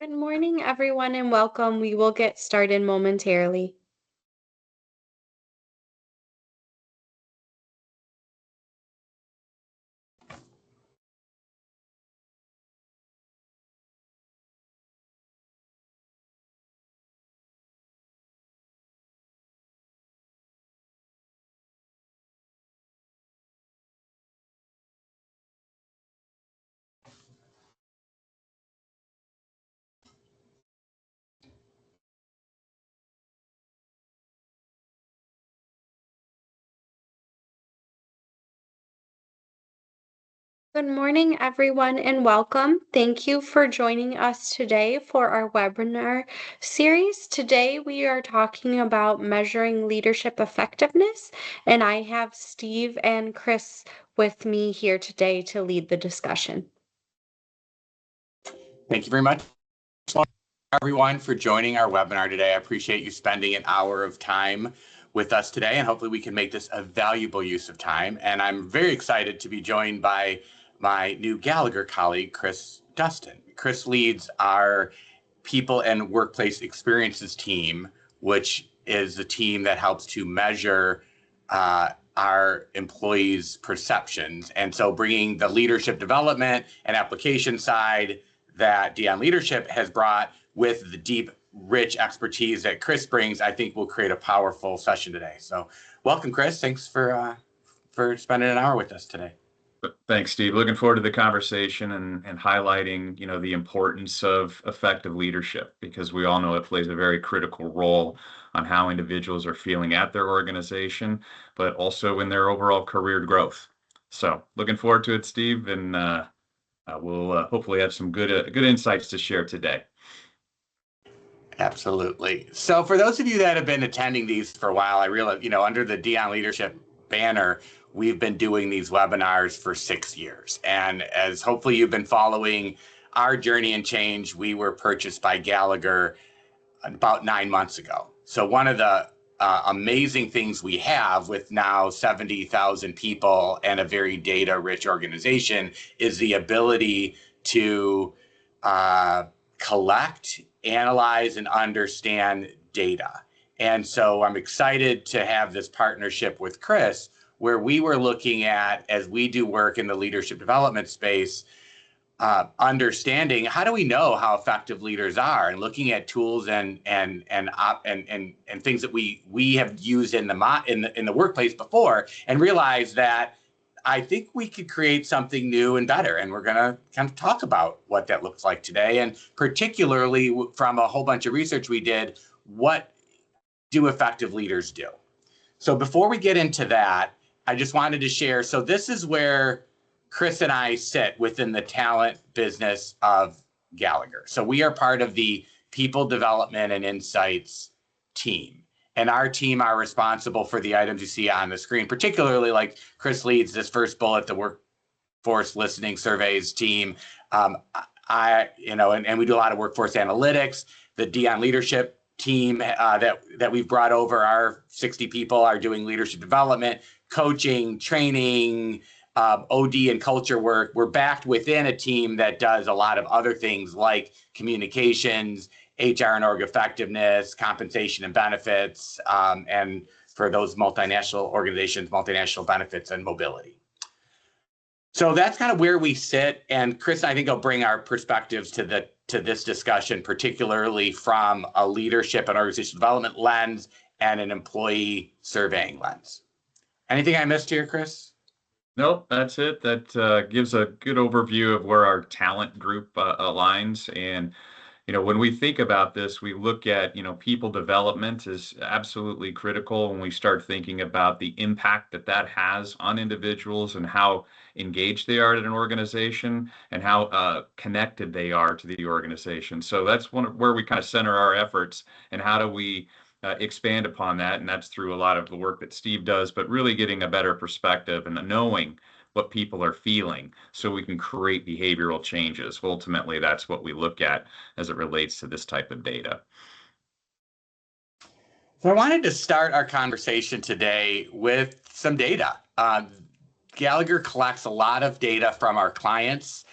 Good morning, everyone, and welcome. We will get started momentarily. Good morning, everyone, and welcome. Thank you for joining us today for our webinar series. Today, we are talking about measuring leadership effectiveness, and I have Steve and Chris with me here today to lead the discussion. Thank you very much, everyone, for joining our webinar today. I appreciate you spending an hour of time with us today, and hopefully we can make this a valuable use of time. And I'm very excited to be joined by my new Gallagher colleague, Dustin. Chris leads our People and Workplace Experiences team, which is the team that helps to measure our employees' perceptions. And so bringing the leadership development and application side that Dion Leadership has brought with the deep, rich expertise that Chris brings, I think will create a powerful session today. So welcome, Chris. Thanks for spending an hour with us today. Thanks, Steve. Looking forward to the conversation and highlighting, the importance of effective leadership, because we all know it plays a very critical role on how individuals are feeling at their organization, but also in their overall career growth. So looking forward to it, Steve, and we'll hopefully have some good insights to share today. Absolutely. So for those of you that have been attending these for a while, I realize, under the Dion Leadership banner, we've been doing these webinars for 6 years. And as hopefully you've been following our journey and change, we were purchased by Gallagher about 9 months ago. So one of the amazing things we have with now 70,000 people and a very data-rich organization is the ability to collect, analyze, and understand data. And so I'm excited to have this partnership with Chris, where we were looking at, as we do work in the leadership development space, understanding how do we know how effective leaders are, and looking at tools and things that we have used in the workplace before, and realize that I think we could create something new and better. And we're going to kind of talk about what that looks like today. And particularly from a whole bunch of research we did, what do effective leaders do? So before we get into that, I just wanted to share. So this is where Chris and I sit within the talent business of Gallagher. So we are part of the People Development and Insights team. And our team are responsible for the items you see on the screen, particularly like Chris leads this first bullet, the workforce listening surveys team. And we do a lot of workforce analytics. The Dion Leadership team that we've brought over, our 60 people are doing leadership development, coaching, training, OD and culture work. We're backed within a team that does a lot of other things like communications, HR and org effectiveness, compensation and benefits, and for those multinational organizations, multinational benefits and mobility. So that's kind of where we sit. And Chris, I think, will bring our perspectives to this discussion, particularly from a leadership and organizational development lens and an employee surveying lens. Anything I missed here, Chris? Nope, that's it. That gives a good overview of where our talent group aligns. And when we think about this, we look at, people development is absolutely critical when we start thinking about the impact that has on individuals and how engaged they are at an organization and how connected they are to the organization. So that's where we kind of center our efforts, and how do we expand upon that. And that's through a lot of the work that Steve does, but really getting a better perspective and knowing what people are feeling so we can create behavioral changes. Ultimately, that's what we look at as it relates to this type of data. So I wanted to start our conversation today with some data. Gallagher collects a lot of data from our clients,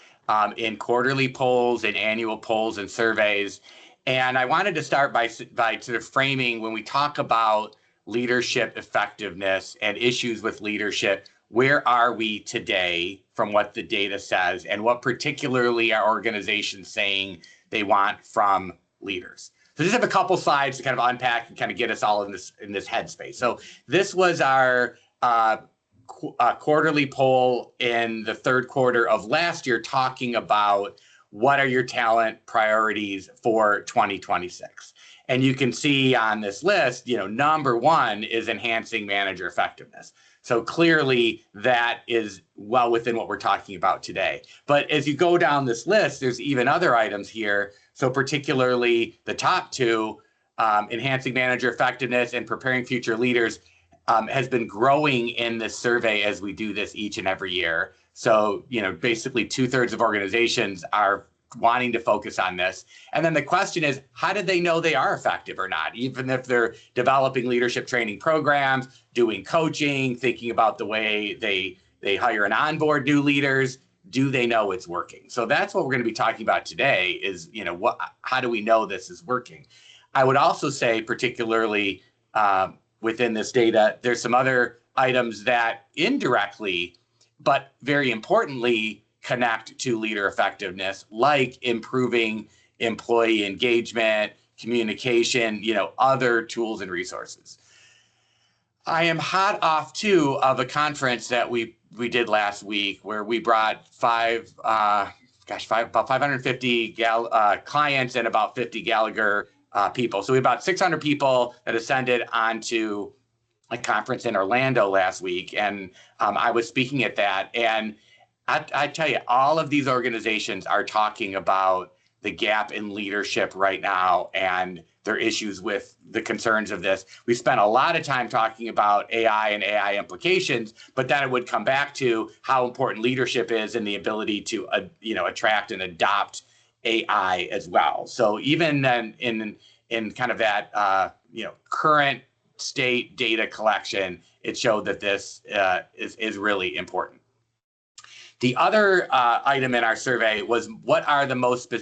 in quarterly polls and annual polls and surveys. And I wanted to start by sort of framing when we talk about leadership effectiveness and issues with leadership, where are we today from what the data says, and what particularly are organizations saying they want from leaders? So just have a couple slides to kind of unpack and kind of get us all in this headspace. So this was our quarterly poll in the third quarter of last year, talking about what are your talent priorities for 2026. And you can see on this list, number one is enhancing manager effectiveness. So clearly that is well within what we're talking about today. But as you go down this list, there's even other items here. So particularly the top two, enhancing manager effectiveness and preparing future leaders, has been growing in this survey as we do this each and every year. So, basically 2/3 of organizations are wanting to focus on this. And then the question is, how do they know they are effective or not? Even if they're developing leadership training programs, doing coaching, thinking about the way they hire and onboard new leaders, do they know it's working? So that's what we're going to be talking about today is, how do we know this is working? I would also say, particularly within this data, there's some other items that indirectly, but very importantly, connect to leader effectiveness, like improving employee engagement, communication, other tools and resources. I am hot off too of a conference that we did last week where we brought about 550 clients and about 50 Gallagher people. So we had about 600 people that ascended onto a conference in Orlando last week. And I was speaking at that. And I tell you, all of these organizations are talking about the gap in leadership right now and their issues with the concerns of this. We spent a lot of time talking about AI and AI implications, but then it would come back to how important leadership is and the ability to attract and adopt AI as well. So even then in kind of that current state data collection, it showed that this is really important. The other item in our survey was, what are the most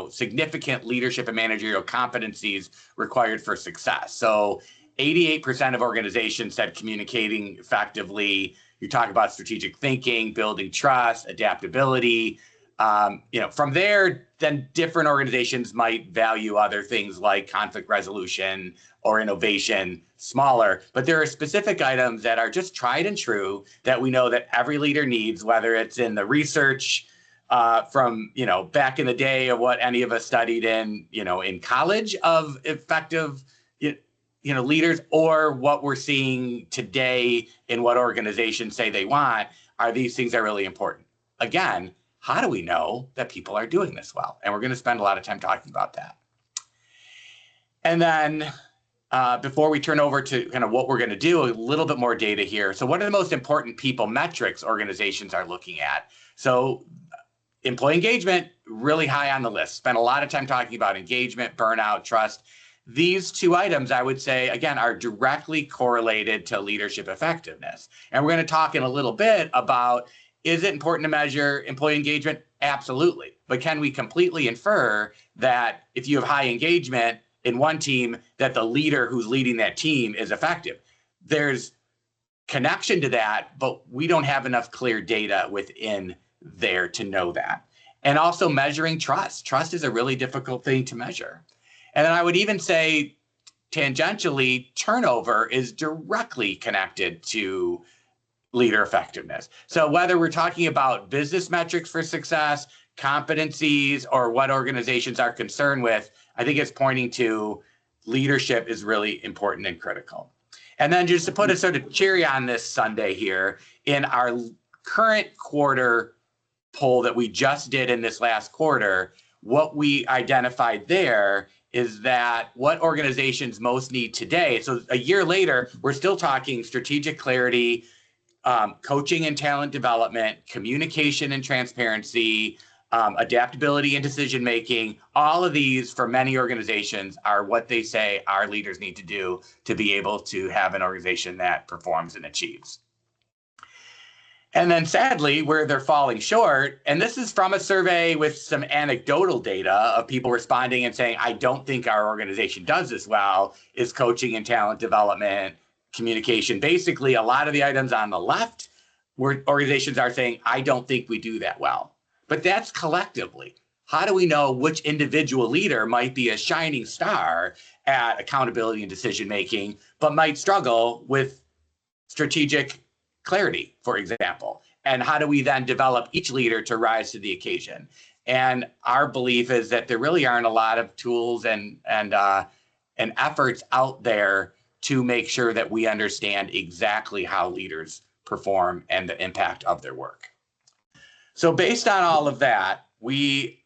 significant leadership and managerial competencies required for success? So 88% of organizations said communicating effectively. You talk about strategic thinking, building trust, adaptability. From there, then different organizations might value other things like conflict resolution or innovation smaller, but there are specific items that are just tried and true that we know that every leader needs, whether it's in the research from back in the day of what any of us studied in college of effective leaders, or what we're seeing today in what organizations say they want. Are these things are really important? Again, how do we know that people are doing this well? And we're going to spend a lot of time talking about that. And then before we turn over to kind of what we're going to do, a little bit more data here. So what are the most important people metrics organizations are looking at? So employee engagement, really high on the list. Spent a lot of time talking about engagement, burnout, trust. These two items, I would say, again, are directly correlated to leadership effectiveness. And we're going to talk in a little bit about, is it important to measure employee engagement? Absolutely. But can we completely infer that if you have high engagement in one team, that the leader who's leading that team is effective? There's connection to that, but we don't have enough clear data within there to know that. And also measuring trust. Trust is a really difficult thing to measure. And then I would even say tangentially, turnover is directly connected to leader effectiveness. So whether we're talking about business metrics for success, competencies, or what organizations are concerned with, I think it's pointing to leadership is really important and critical. And then just to put a sort of cherry on this Sunday here, in our current quarter poll that we just did in this last quarter, what we identified there is that what organizations most need today. So a year later, we're still talking strategic clarity, coaching and talent development, communication and transparency, adaptability and decision-making. All of these for many organizations are what they say our leaders need to do to be able to have an organization that performs and achieves. And then sadly, where they're falling short, and this is from a survey with some anecdotal data of people responding and saying, I don't think our organization does this well, is coaching and talent development, communication. Basically, a lot of the items on the left, where organizations are saying, I don't think we do that well. But that's collectively. How do we know which individual leader might be a shining star at accountability and decision making, but might struggle with strategic clarity, for example? And how do we then develop each leader to rise to the occasion? And our belief is that there really aren't a lot of tools and efforts out there to make sure that we understand exactly how leaders perform and the impact of their work. So based on all of that, we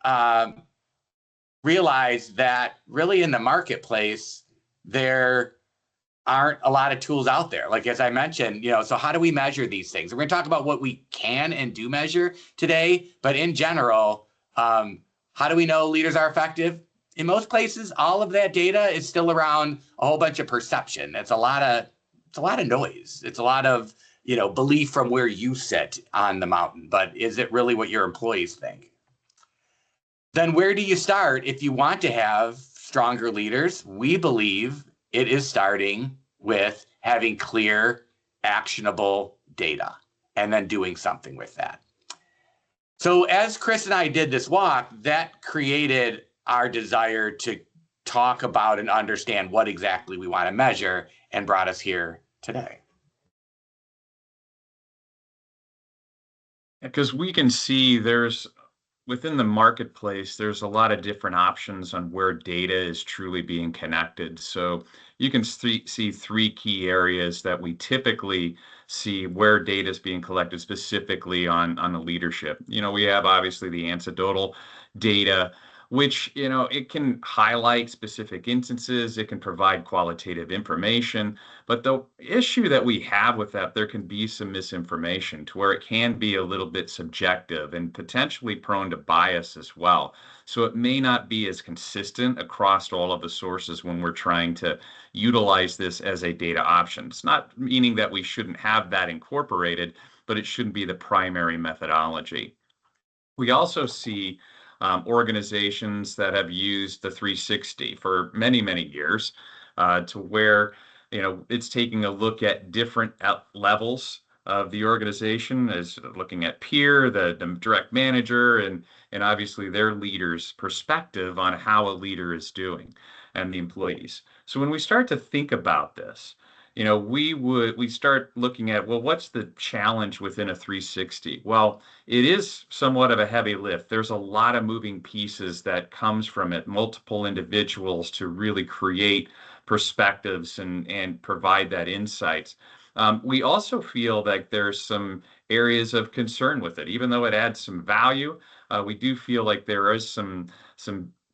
realized that really in the marketplace, there aren't a lot of tools out there. Like, as I mentioned, so how do we measure these things? We're going to talk about what we can and do measure today, but in general, how do we know leaders are effective? In most places, all of that data is still around a whole bunch of perception. It's a lot of noise. It's a lot of, belief from where you sit on the mountain, but is it really what your employees think? Then where do you start if you want to have stronger leaders? We believe it is starting with having clear, actionable data and then doing something with that. So as Chris and I did this walk, that created our desire to talk about and understand what exactly we want to measure and brought us here today. Because we can see within the marketplace, there's a lot of different options on where data is truly being connected. So you can see three key areas that we typically see where data is being collected specifically on the leadership. We have obviously the anecdotal data, which, it can highlight specific instances, it can provide qualitative information, but the issue that we have with that, there can be some misinformation to where it can be a little bit subjective and potentially prone to bias as well. So it may not be as consistent across all of the sources when we're trying to utilize this as a data option. It's not meaning that we shouldn't have that incorporated, but it shouldn't be the primary methodology. We also see organizations that have used the 360 for many, many years to where, it's taking a look at different levels of the organization, as looking at peer, the direct manager, and obviously their leader's perspective on how a leader is doing and the employees. So when we start to think about this, we start looking at, well, what's the challenge within a 360? Well, it is somewhat of a heavy lift. There's a lot of moving pieces that comes from it, multiple individuals to really create perspectives and provide that insights. We also feel that there's some areas of concern with it. Even though it adds some value, we do feel like there is some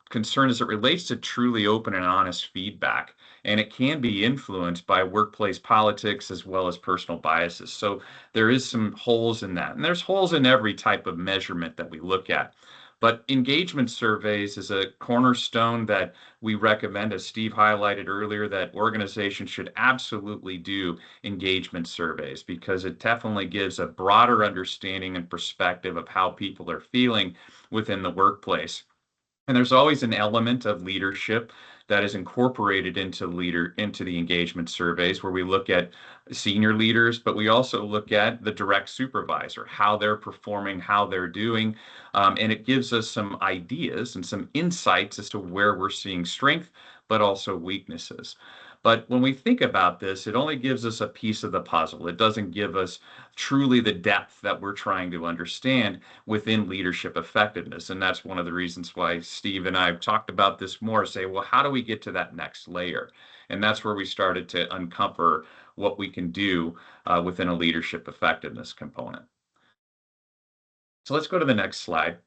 concern as it relates to truly open and honest feedback. And it can be influenced by workplace politics as well as personal biases. So there is some holes in that. And there's holes in every type of measurement that we look at. But engagement surveys is a cornerstone that we recommend, as Steve highlighted earlier, that organizations should absolutely do engagement surveys because it definitely gives a broader understanding and perspective of how people are feeling within the workplace. And there's always an element of leadership that is incorporated into the engagement surveys, where we look at senior leaders, but we also look at the direct supervisor, how they're performing, how they're doing. And it gives us some ideas and some insights as to where we're seeing strength, but also weaknesses. But when we think about this, it only gives us a piece of the puzzle. It doesn't give us truly the depth that we're trying to understand within leadership effectiveness. And that's one of the reasons why Steve and I have talked about this more, say, well, how do we get to that next layer? And that's where we started to uncover what we can do within a leadership effectiveness component. So let's go to the next slide.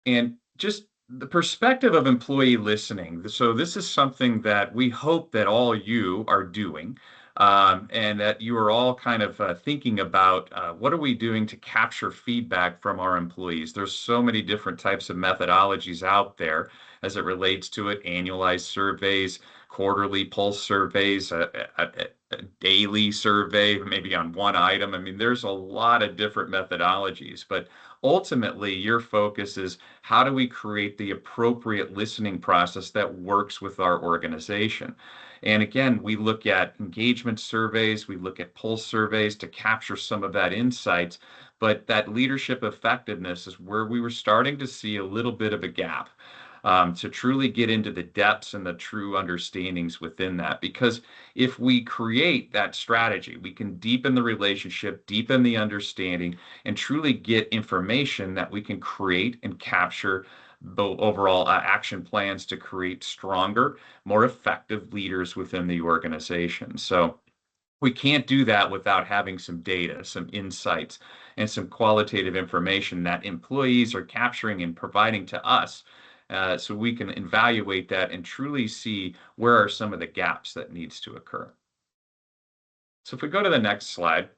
And just the perspective of employee listening. So this is something that we hope that all you are doing, and that you are all kind of thinking about what are we doing to capture feedback from our employees. There's so many different types of methodologies out there as it relates to it: annualized surveys, quarterly pulse surveys, a daily survey, maybe on one item. I mean, there's a lot of different methodologies, but ultimately your focus is how do we create the appropriate listening process that works with our organization? And again, we look at engagement surveys, we look at pulse surveys to capture some of that insights, but that leadership effectiveness is where we were starting to see a little bit of a gap. To truly get into the depths and the true understandings within that. Because if we create that strategy, we can deepen the relationship, deepen the understanding, and truly get information that we can create and capture the overall action plans to create stronger, more effective leaders within the organization. So we can't do that without having some data, some insights, and some qualitative information that employees are capturing and providing to us, so we can evaluate that and truly see where are some of the gaps that needs to occur. So if we go to the next slide,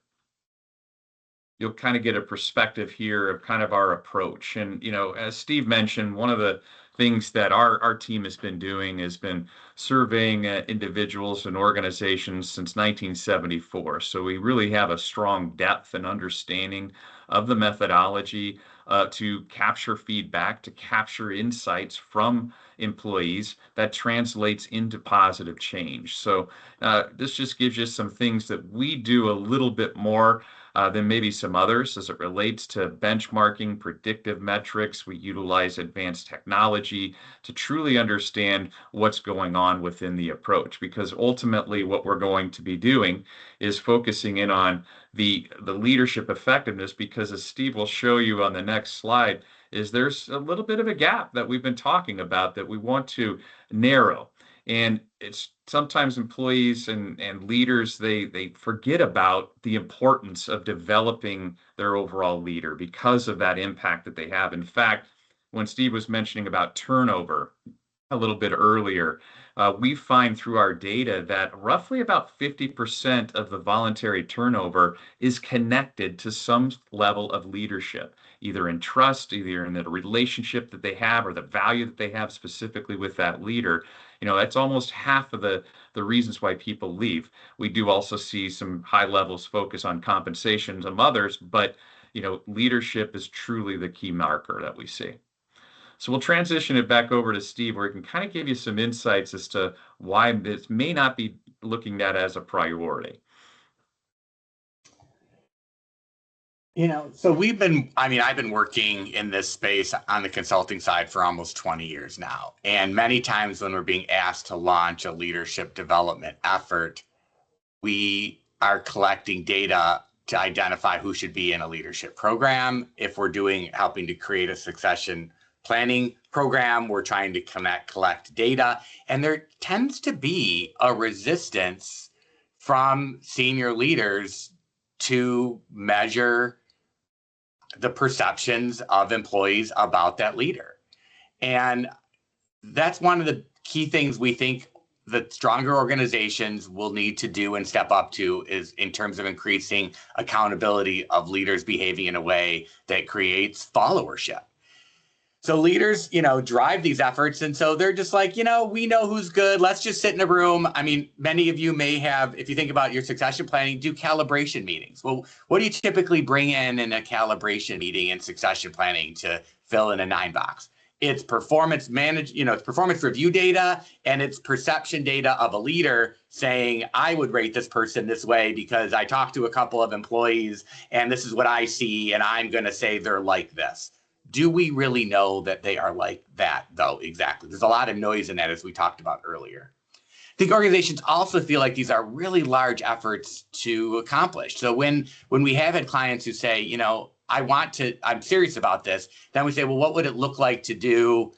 you'll kind of get a perspective here of kind of our approach. And, as Steve mentioned, one of the things that our team has been doing has been surveying individuals and organizations since 1974. So we really have a strong depth and understanding of the methodology to capture feedback, to capture insights from employees that translates into positive change. So this just gives you some things that we do a little bit more than maybe some others as it relates to benchmarking, predictive metrics. We utilize advanced technology to truly understand what's going on within the approach, because ultimately what we're going to be doing is focusing in on the leadership effectiveness, because as Steve will show you on the next slide, is there's a little bit of a gap that we've been talking about that we want to narrow. And it's sometimes employees and leaders, they forget about the importance of developing their overall leader because of that impact that they have. In fact, when Steve was mentioning about turnover a little bit earlier, we find through our data that roughly about 50% of the voluntary turnover is connected to some level of leadership, either in trust, either in the relationship that they have or the value that they have specifically with that leader. That's almost half of the reasons why people leave. We do also see some high levels focus on compensation of others, but leadership is truly the key marker that we see. So we'll transition it back over to Steve, where he can kind of give you some insights as to why this may not be looking at as a priority. So I've been working in this space on the consulting side for almost 20 years now. And many times when we're being asked to launch a leadership development effort, we are collecting data to identify who should be in a leadership program. If we're helping to create a succession planning program, we're trying to collect data. And there tends to be a resistance from senior leaders to measure the perceptions of employees about that leader. And that's one of the key things we think that stronger organizations will need to do and step up to, is in terms of increasing accountability of leaders behaving in a way that creates followership. So leaders, drive these efforts. And so they're just like, we know who's good. Let's just sit in a room. I mean, many of you may have, if you think about your succession planning, do calibration meetings. Well, what do you typically bring in a calibration meeting in succession planning to fill in a 9 box? It's performance it's performance review data, and it's perception data of a leader saying, I would rate this person this way because I talked to a couple of employees and this is what I see, and I'm going to say they're like this. Do we really know that they are like that, though? Exactly. There's a lot of noise in that, as we talked about earlier. I think organizations also feel like these are really large efforts to accomplish. So when we have had clients who say, I'm serious about this, then we say, well, what would it look like to do,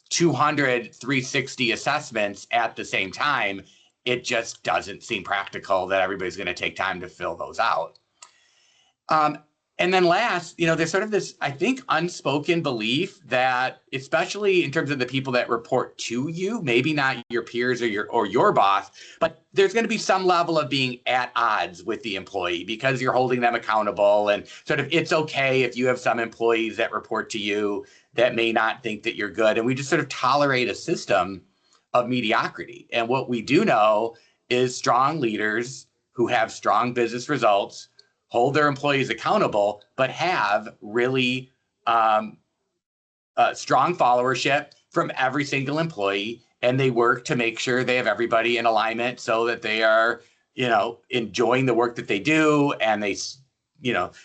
200 360 assessments at the same time? It just doesn't seem practical that everybody's going to take time to fill those out. And then last, there's sort of this, I think, unspoken belief that, especially in terms of the people that report to you, maybe not your peers or your boss, but there's going to be some level of being at odds with the employee because you're holding them accountable, and sort of it's okay if you have some employees that report to you that may not think that you're good. And we just sort of tolerate a system of mediocrity. And what we do know is strong leaders who have strong business results, hold their employees accountable, but have really strong followership from every single employee, and they work to make sure they have everybody in alignment so that they are, enjoying the work that they do, and they,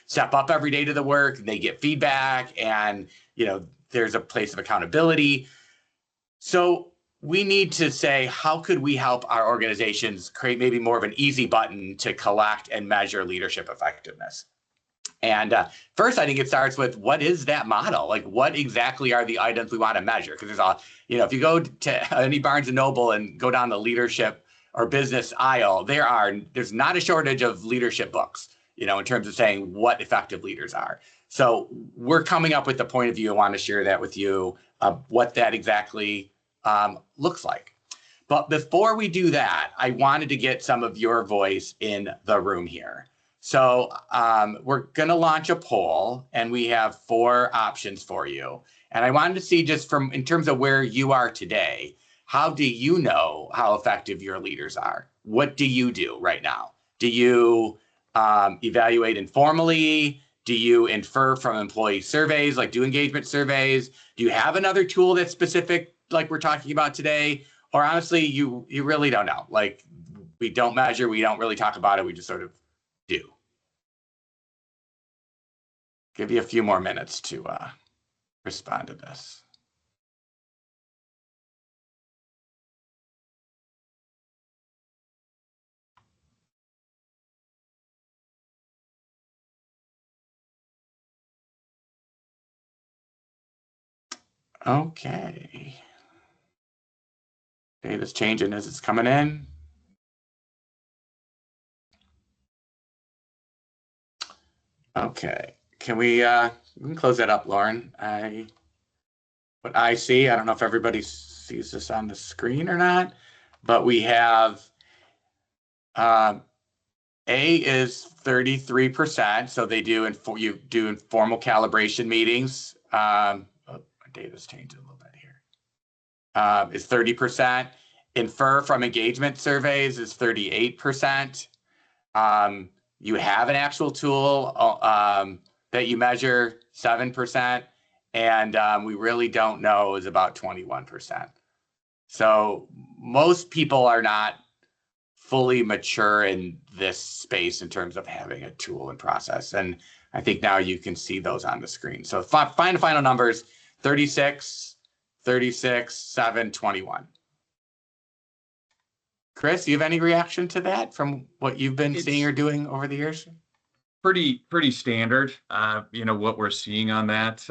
step up every day to the work, and they get feedback, and, there's a place of accountability. So we need to say, how could we help our organizations create maybe more of an easy button to collect and measure leadership effectiveness? And first, I think it starts with, what is that model? Like, what exactly are the items we want to measure? Because there's all, if you go to any Barnes and Noble and go down the leadership or business aisle, there's not a shortage of leadership books, in terms of saying what effective leaders are. So we're coming up with the point of view. I want to share that with you, what that exactly looks like. But before we do that, I wanted to get some of your voice in the room here. So we're going to launch a poll, and we have 4 options for you. And I wanted to see, just in terms of where you are today, how do you know how effective your leaders are? What do you do right now? Do you evaluate informally? Do you infer from employee surveys, like do engagement surveys? Do you have another tool that's specific, like we're talking about today? Or honestly, you really don't know. Like, we don't measure, we don't really talk about it, we just sort of do. Give you a few more minutes to respond to this. Okay. Data's changing as it's coming in. Okay. Can we can close that up, Lauren? What I see, I don't know if everybody sees this on the screen or not, but we have A is 33%, so they do you do informal calibration meetings. My data's changing a little bit here. Is 30%. Infer from engagement surveys is 38%. You have an actual tool that you measure, 7%, and we really don't know is about 21%. So most people are not fully mature in this space in terms of having a tool and process. And I think now you can see those on the screen. So final numbers, 36, 7, 21. Chris, do you have any reaction to that from what you've been seeing or doing over the years? Pretty standard. What we're seeing on that,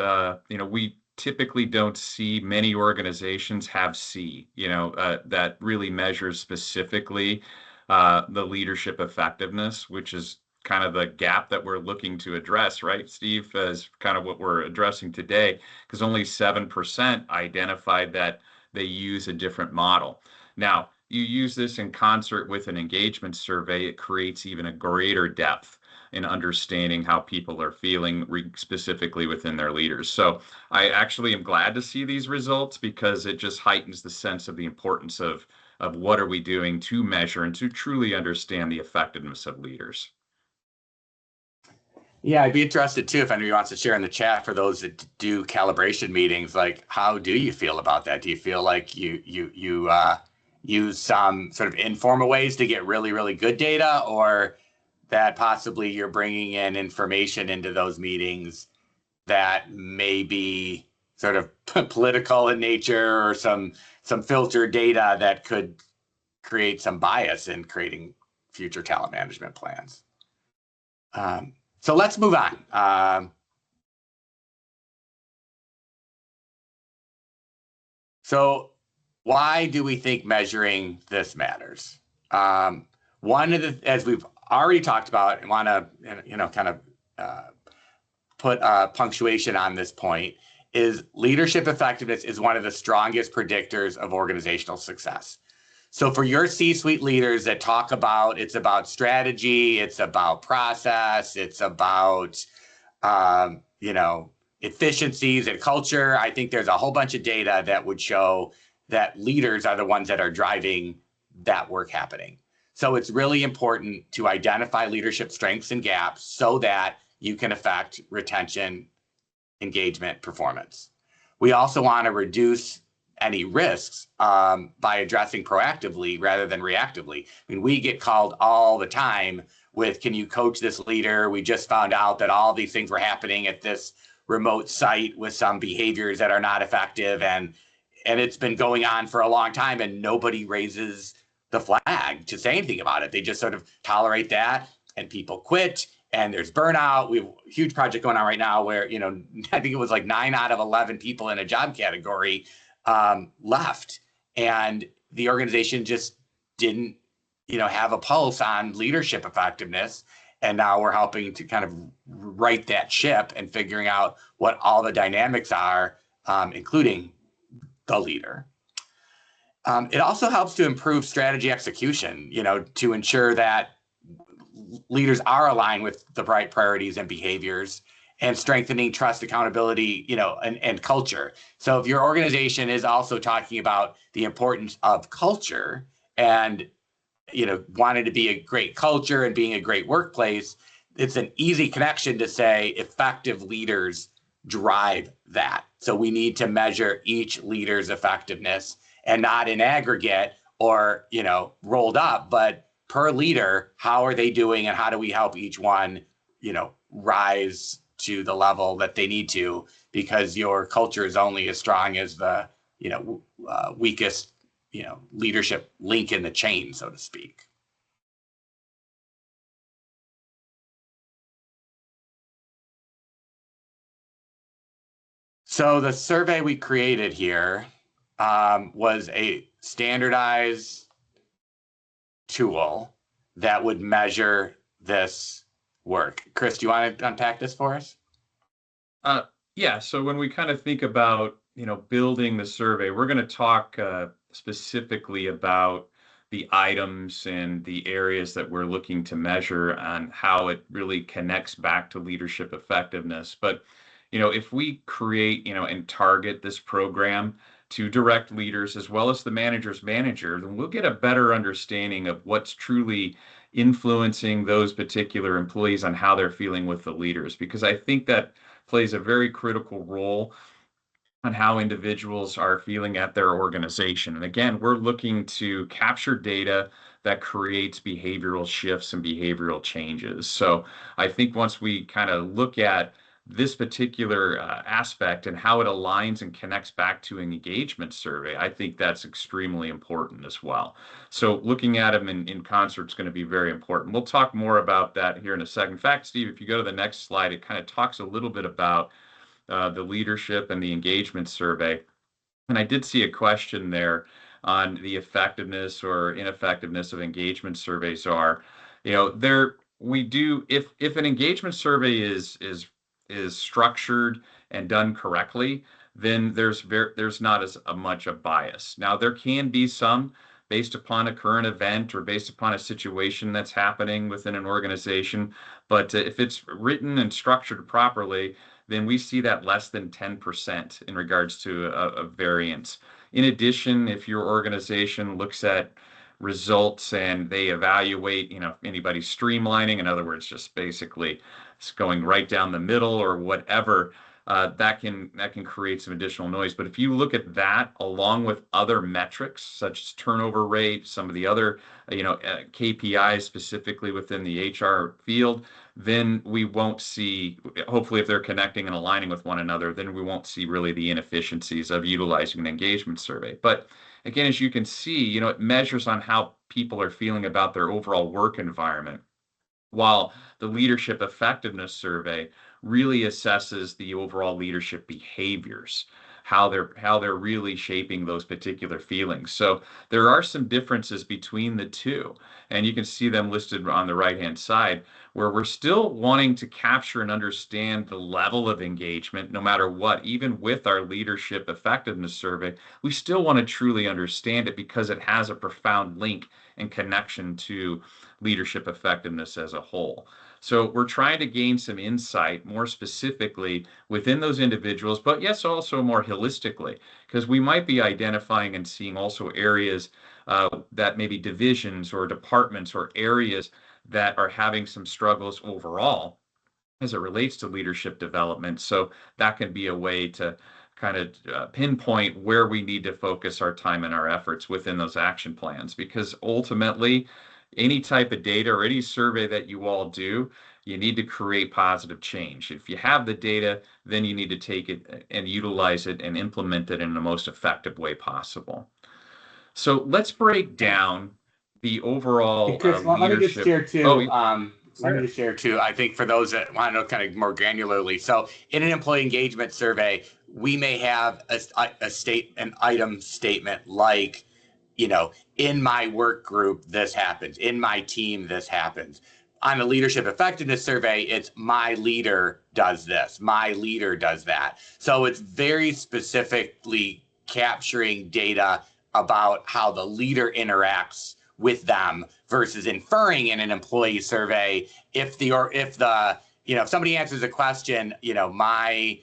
we typically don't see many organizations have C, that really measures specifically the leadership effectiveness, which is kind of the gap that we're looking to address, right, Steve, as kind of what we're addressing today, because only 7% identified that they use a different model. Now, you use this in concert with an engagement survey, it creates even a greater depth in understanding how people are feeling specifically within their leaders. So I actually am glad to see these results, because it just heightens the sense of the importance of what are we doing to measure and to truly understand the effectiveness of leaders. Yeah, I'd be interested too if anybody wants to share in the chat, for those that do calibration meetings, like, how do you feel about that? Do you feel like you use some sort of informal ways to get really, really good data, or that possibly you're bringing in information into those meetings that may be sort of political in nature, or some filtered data that could create some bias in creating future talent management plans? So let's move on. So why do we think measuring this matters? One of the, as we've already talked about, and want to kind of put punctuation on this point, is leadership effectiveness is one of the strongest predictors of organizational success. So for your C-suite leaders that talk about, it's about strategy, it's about process, it's about efficiencies and culture, I think there's a whole bunch of data that would show that leaders are the ones that are driving that work happening. So it's really important to identify leadership strengths and gaps so that you can affect retention, engagement, performance. We also want to reduce any risks by addressing proactively rather than reactively. I mean, we get called all the time with, can you coach this leader? We just found out that all these things were happening at this remote site with some behaviors that are not effective. And it's been going on for a long time and nobody raises the flag to say anything about it. They just sort of tolerate that and people quit and there's burnout. We have a huge project going on right now where, I think it was like 9 out of 11 people in a job category left. And the organization just didn't, have a pulse on leadership effectiveness. And now we're helping to kind of right that ship and figuring out what all the dynamics are, including the leader. It also helps to improve strategy execution, to ensure that leaders are aligned with the right priorities and behaviors, and strengthening trust, accountability, and culture. So if your organization is also talking about the importance of culture and, wanting to be a great culture and being a great workplace, it's an easy connection to say effective leaders drive that. So we need to measure each leader's effectiveness, and not in aggregate or, rolled up, but per leader, how are they doing and how do we help each one, rise to the level that they need to, because your culture is only as strong as the, weakest, leadership link in the chain, so to speak. So the survey we created here was a standardized tool that would measure this work. Chris, do you want to unpack this for us? Yeah. So when we kind of think about, building the survey, we're going to talk specifically about the items and the areas that we're looking to measure on how it really connects back to leadership effectiveness. But, if we create, and target this program to direct leaders as well as the manager's manager, then we'll get a better understanding of what's truly influencing those particular employees on how they're feeling with the leaders, because I think that plays a very critical role on how individuals are feeling at their organization. And again, we're looking to capture data that creates behavioral shifts and behavioral changes. So I think once we kind of look at this particular aspect and how it aligns and connects back to an engagement survey, I think that's extremely important as well. So looking at them in concert is going to be very important. We'll talk more about that here in a second. In fact, Steve, if you go to the next slide, it kind of talks a little bit about the leadership and the engagement survey. And I did see a question there on the effectiveness or ineffectiveness of engagement surveys are, there we do, if an engagement survey is structured and done correctly, then there's not as much a bias. Now there can be some based upon a current event or based upon a situation that's happening within an organization, but if it's written and structured properly, then we see that less than 10% in regards to a variance. In addition, if your organization looks at results and they evaluate, anybody streamlining, in other words, just basically it's going right down the middle or whatever, that can create some additional noise. But if you look at that along with other metrics such as turnover rate, some of the other KPIs specifically within the HR field, then we won't see, hopefully if they're connecting and aligning with one another, then we won't see really the inefficiencies of utilizing an engagement survey. But again, as you can see, it measures on how people are feeling about their overall work environment, while the leadership effectiveness survey really assesses the overall leadership behaviors, how they're really shaping those particular feelings. So there are some differences between the two, and you can see them listed on the right-hand side, where we're still wanting to capture and understand the level of engagement no matter what. Even with our leadership effectiveness survey, we still want to truly understand it because it has a profound link and connection to leadership effectiveness as a whole. So we're trying to gain some insight more specifically within those individuals, but yes, also more holistically, because we might be identifying and seeing also areas that maybe divisions or departments or areas that are having some struggles overall as it relates to leadership development. So that can be a way to kind of pinpoint where we need to focus our time and our efforts within those action plans. Because ultimately, any type of data or any survey that you all do, you need to create positive change. If you have the data, then you need to take it and utilize it and implement it in the most effective way possible. So let's break down the Hey, overall Chris, let me just leadership. share Oh, too. Let me sure. just share too. I think for those that want to know kind of more granularly, so in an employee engagement survey, we may have an item statement like, in my work group, this happens. In my team, this happens. On the leadership effectiveness survey, it's my leader does this, my leader does that. So it's very specifically capturing data about how the leader interacts with them versus inferring in an employee survey if somebody answers a question, I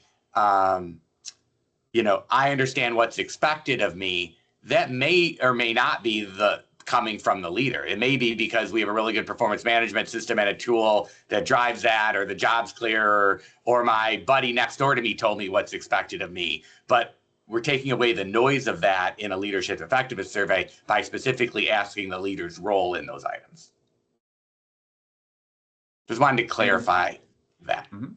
understand what's expected of me. That may or may not be the coming from the leader. It may be because we have a really good performance management system and a tool that drives that, or the job's clear, or my buddy next door to me told me what's expected of me. But we're taking away the noise of that in a leadership effectiveness survey by specifically asking the leader's role in those items. Just wanted to And clarify that. mhm.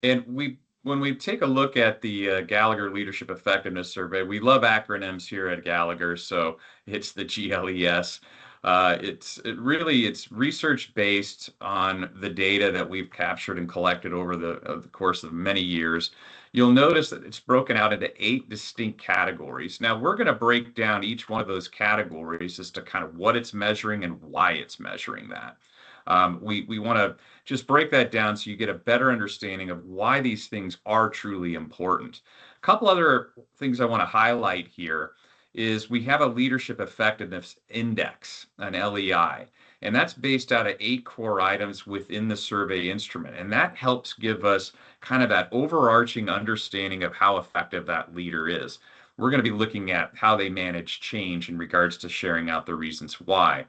And when we take a look at the Gallagher Leadership Effectiveness Survey, we love acronyms here at Gallagher, so it's the GLES. It's research based on the data that we've captured and collected over the course of many years. You'll notice that it's broken out into 8 distinct categories. Now, we're going to break down each one of those categories as to kind of what it's measuring and why it's measuring that. We want to just break that down so you get a better understanding of why these things are truly important. A couple other things I want to highlight here is we have a leadership effectiveness index, an LEI, and that's based out of 8 core items within the survey instrument. And that helps give us kind of that overarching understanding of how effective that leader is. We're going to be looking at how they manage change in regards to sharing out the reasons why.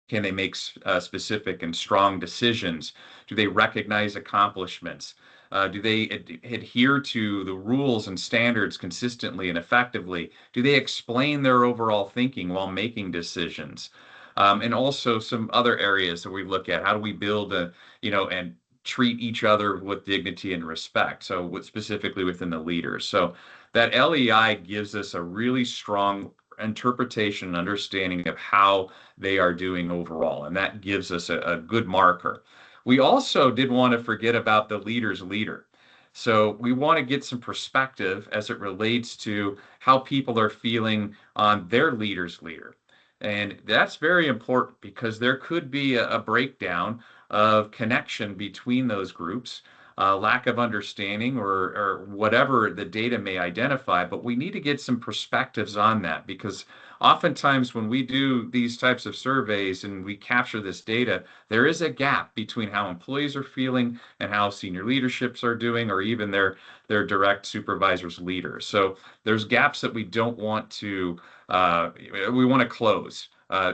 Can they make specific and strong decisions? Do they recognize accomplishments? Do they adhere to the rules and standards consistently and effectively? Do they explain their overall thinking while making decisions? And also some other areas that we look at. How do we build and treat each other with dignity and respect? So specifically within the leaders. So that LEI gives us a really strong interpretation and understanding of how they are doing overall. And that gives us a good marker. We also did want to forget about the leader's leader. So we want to get some perspective as it relates to how people are feeling on their leader's leader. And that's very important because there could be a breakdown of connection between those groups, lack of understanding, or whatever the data may identify. But we need to get some perspectives on that because oftentimes when we do these types of surveys and we capture this data, there is a gap between how employees are feeling and how senior leaderships are doing, or even their direct supervisors, leaders. So there's gaps that we don't want to we want to close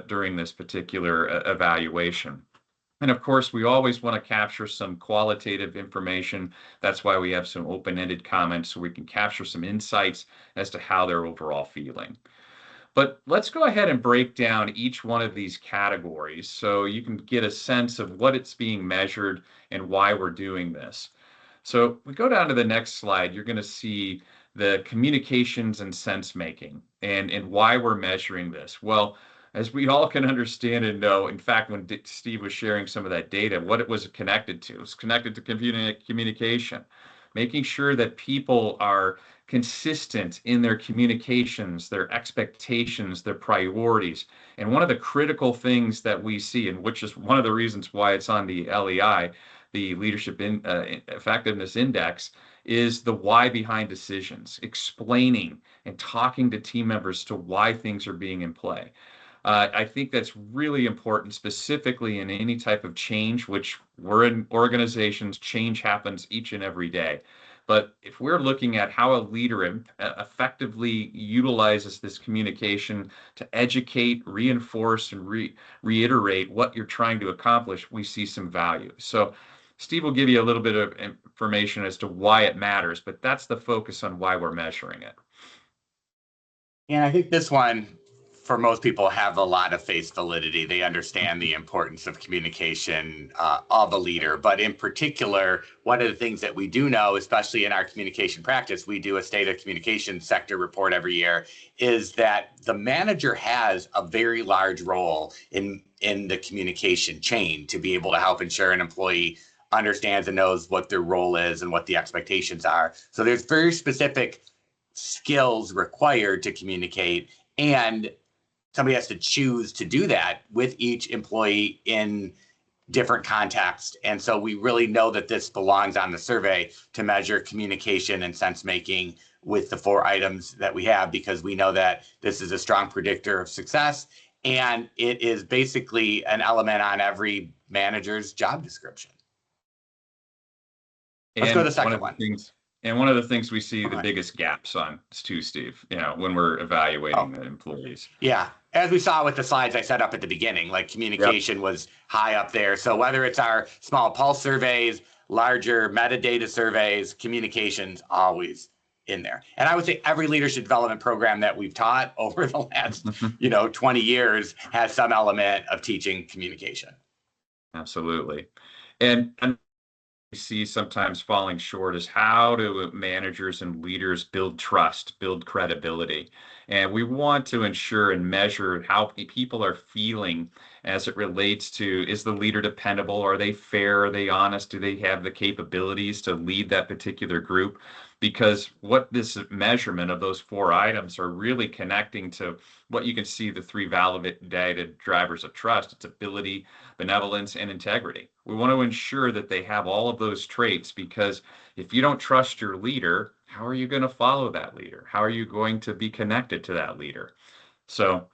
during this particular evaluation. And of course, we always want to capture some qualitative information. That's why we have some open-ended comments so we can capture some insights as to how they're overall feeling. But let's go ahead and break down each one of these categories so you can get a sense of what it's being measured and why we're doing this. So we go down to the next slide, you're going to see the communications and sense making and why we're measuring this. Well, as we all can understand and know, in fact, when Steve was sharing some of that data, what it was connected to, it was connected to communication, making sure that people are consistent in their communications, their expectations, their priorities. And one of the critical things that we see, and which is one of the reasons why it's on the LEI, the Leadership Effectiveness Index, is the why behind decisions, explaining and talking to team members to why things are being in play. I think that's really important, specifically in any type of change, which we're in organizations, change happens each and every day. But if we're looking at how a leader effectively utilizes this communication to educate, reinforce, and reiterate what you're trying to accomplish, we see some value. So Steve will give you a little bit of information as to why it matters, but that's the focus on why we're measuring it. And I think this one, for most people, have a lot of face validity. They understand the importance of communication of a leader. But in particular, one of the things that we do know, especially in our communication practice, we do a state of communication sector report every year, is that the manager has a very large role in the communication chain to be able to help ensure an employee understands and knows what their role is and what the expectations are. So there's very specific skills required to communicate, and somebody has to choose to do that with each employee in different contexts. And so we really know that this belongs on the survey to measure communication and sense making with the 4 items that we have, because we know that this is a strong predictor of success, and it is basically an element on every manager's job description. Let's go to the second one. And one of the things we see the biggest gaps on too, Steve, when we're evaluating the employees. Yeah. As we saw with the slides I set up at the beginning, like communication was high up there. So whether it's our small pulse surveys, larger metadata surveys, communication's always in there. And I would say every leadership development program that we've taught over the last, 20 years has some element of teaching communication. Absolutely. And see sometimes falling short is how do managers and leaders build trust, build credibility. And we want to ensure and measure how people are feeling as it relates to, is the leader dependable? Are they fair? Are they honest? Do they have the capabilities to lead that particular group? Because what this measurement of those 4 items are really connecting to what you can see the 3 validated drivers of trust. It's ability, benevolence, and integrity. We want to ensure that they have all of those traits, because if you don't trust your leader, how are you going to follow that leader? How are you going to be connected to that leader? So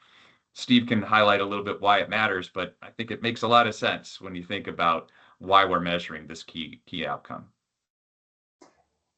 Steve can highlight a little bit why it matters, but I think it makes a lot of sense when you think about why we're measuring this key outcome.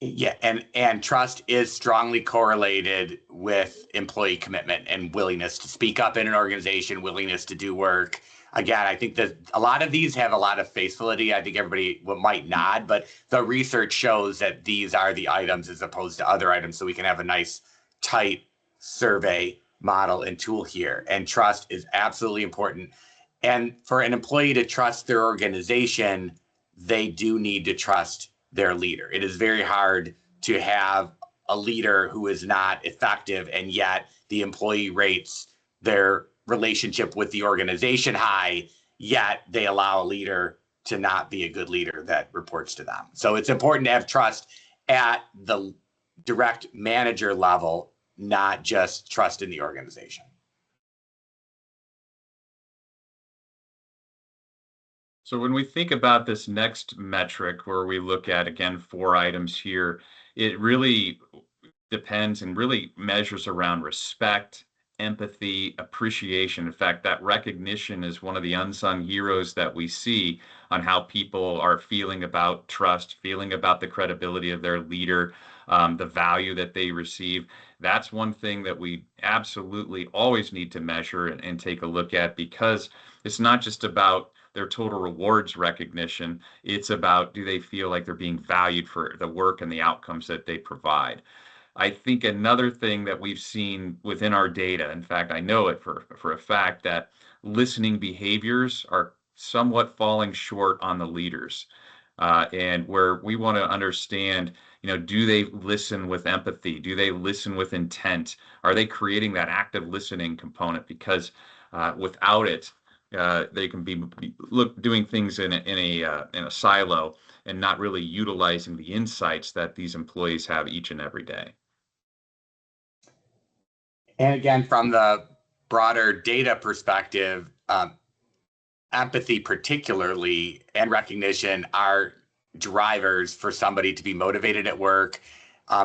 Yeah, and trust is strongly correlated with employee commitment and willingness to speak up in an organization, willingness to do work. Again, I think that a lot of these have a lot of face validity. I think everybody might nod, but the research shows that these are the items as opposed to other items, so we can have a nice, tight survey model and tool here. And trust is absolutely important. And for an employee to trust their organization, they do need to trust their leader. It is very hard to have a leader who is not effective, and yet the employee rates their relationship with the organization high, yet they allow a leader to not be a good leader that reports to them. So it's important to have trust at the direct manager level, not just trust in the organization. So when we think about this next metric, where we look at, again, 4 items here, it really depends and really measures around respect, empathy, appreciation. In fact, that recognition is one of the unsung heroes that we see on how people are feeling about trust, feeling about the credibility of their leader, the value that they receive. That's one thing that we absolutely always need to measure and take a look at, because it's not just about their total rewards recognition. It's about, do they feel like they're being valued for the work and the outcomes that they provide? I think another thing that we've seen within our data, in fact, I know it for a fact, that listening behaviors are somewhat falling short on the leaders. And where we want to understand, do they listen with empathy? Do they listen with intent? Are they creating that active listening component? Because without it, they can be doing things in a silo and not really utilizing the insights that these employees have each and every day. And again, from the broader data perspective, empathy particularly and recognition are drivers for somebody to be motivated at work,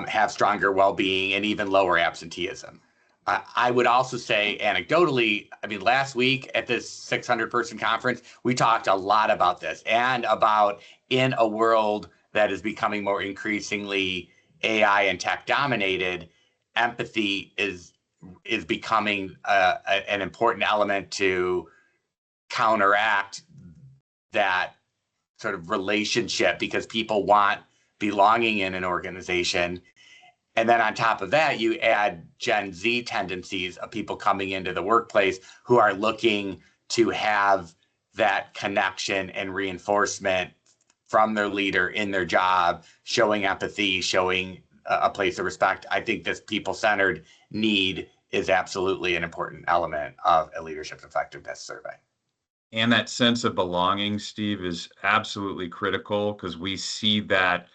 have stronger well-being, and even lower absenteeism. I would also say anecdotally, last week at this 600-person conference, we talked a lot about this, and about in a world that is becoming more increasingly AI and tech dominated, empathy is becoming an important element to counteract that sort of relationship, because people want belonging in an organization. And then on top of that, you add Gen Z tendencies of people coming into the workplace who are looking to have that connection and reinforcement from their leader in their job, showing empathy, showing a place of respect. I think this people-centered need is absolutely an important element of a leadership effectiveness survey. And that sense of belonging, Steve, is absolutely critical, because we see that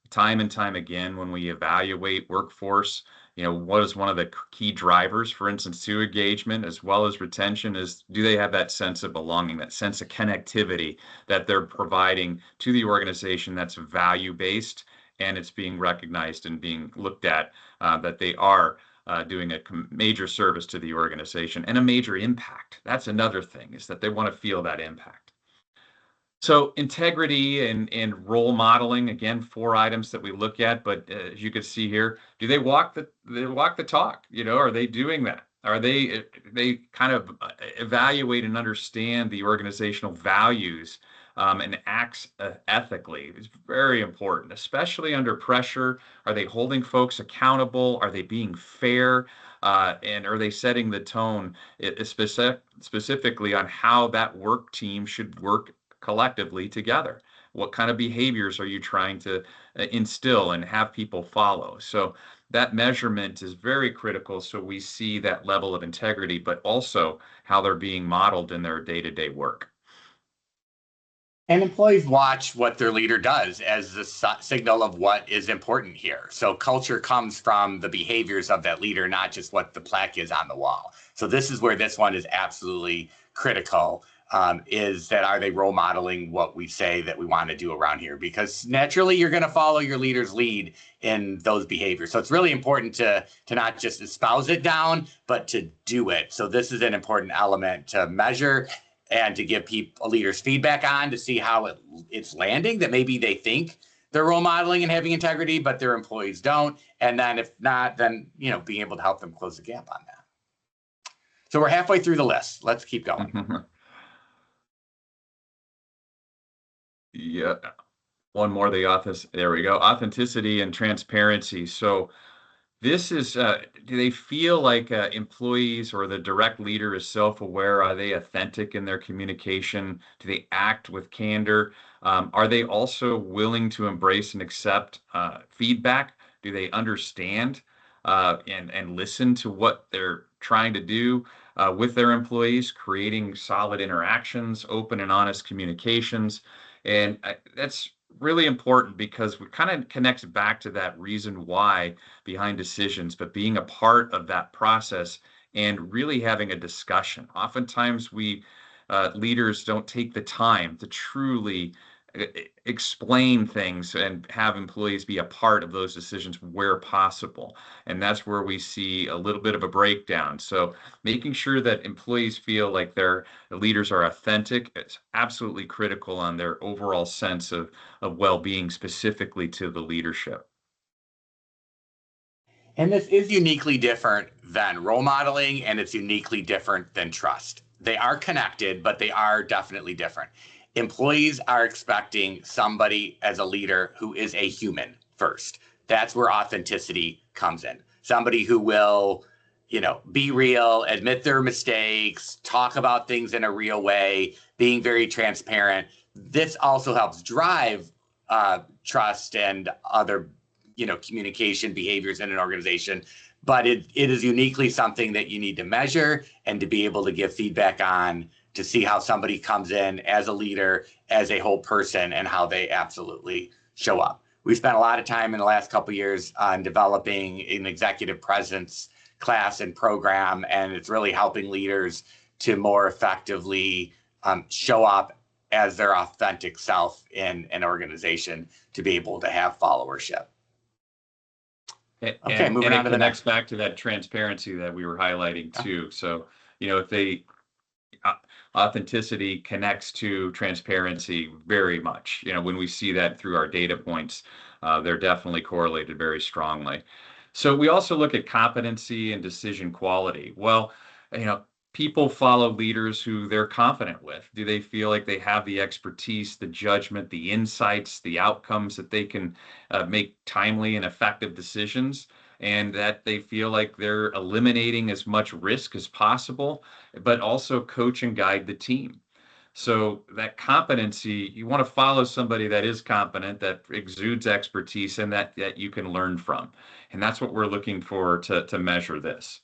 time and time again when we evaluate workforce. What is one of the key drivers, for instance, to engagement as well as retention, is do they have that sense of belonging, that sense of connectivity that they're providing to the organization that's value-based, and it's being recognized and being looked at, that they are doing a major service to the organization and a major impact. That's another thing, is that they want to feel that impact. So integrity and role modeling, again, 4 items that we look at, but as you can see here, do they walk the talk? Are they doing that? Are they kind of evaluate and understand the organizational values, and acts ethically? It's very important, especially under pressure. Are they holding folks accountable? Are they being fair? And are they setting the tone, specifically on how that work team should work collectively together? What kind of behaviors are you trying to instill and have people follow? So that measurement is very critical, so we see that level of integrity, but also how they're being modeled in their day-to-day work. And employees watch what their leader does as the signal of what is important here. So culture comes from the behaviors of that leader, not just what the plaque is on the wall. So this is where this one is absolutely critical, is that are they role modeling what we say that we want to do around here? Because naturally you're going to follow your leader's lead in those behaviors. So it's really important to not just espouse it down, but to do it. So this is an important element to measure and to give leaders feedback on, to see how it's landing, that maybe they think they're role modeling and having integrity, but their employees don't. And then if not, then being able to help them close the gap on that. So we're halfway through the list. Let's keep going. Yeah. One more, there we go. Authenticity and transparency. So this is, do they feel like employees or the direct leader is self-aware? Are they authentic in their communication? Do they act with candor? Are they also willing to embrace and accept feedback? Do they understand and listen to what they're trying to do with their employees, creating solid interactions, open and honest communications? And that's really important, because it kind of connects back to that reason why behind decisions, but being a part of that process and really having a discussion. Oftentimes we leaders don't take the time to truly explain things and have employees be a part of those decisions where possible. And that's where we see a little bit of a breakdown. So making sure that employees feel like their leaders are authentic is absolutely critical on their overall sense of well-being, specifically to the leadership. And this is uniquely different than role modeling, and it's uniquely different than trust. They are connected, but they are definitely different. Employees are expecting somebody as a leader who is a human first. That's where authenticity comes in. Somebody who will, be real, admit their mistakes, talk about things in a real way, being very transparent. This also helps drive trust and other, communication behaviors in an organization. But it is uniquely something that you need to measure and to be able to give feedback on, to see how somebody comes in as a leader, as a whole person, and how they absolutely show up. We spent a lot of time in the last couple of years on developing an executive presence class and program, and it's really helping leaders to more effectively show up as their authentic self in an organization, to be able to have followership. Okay, moving on to the next. Back to that transparency that we were highlighting too. So, if they authenticity connects to transparency very much. When we see that through our data points, they're definitely correlated very strongly. So we also look at competency and decision quality. Well, you know, people follow leaders who they're confident with. Do they feel like they have the expertise, the judgment, the insights, the outcomes that they can make timely and effective decisions, and that they feel like they're eliminating as much risk as possible, but also coach and guide the team? So that competency, you want to follow somebody that is competent, that exudes expertise, and that you can learn from. And that's what we're looking for to measure this.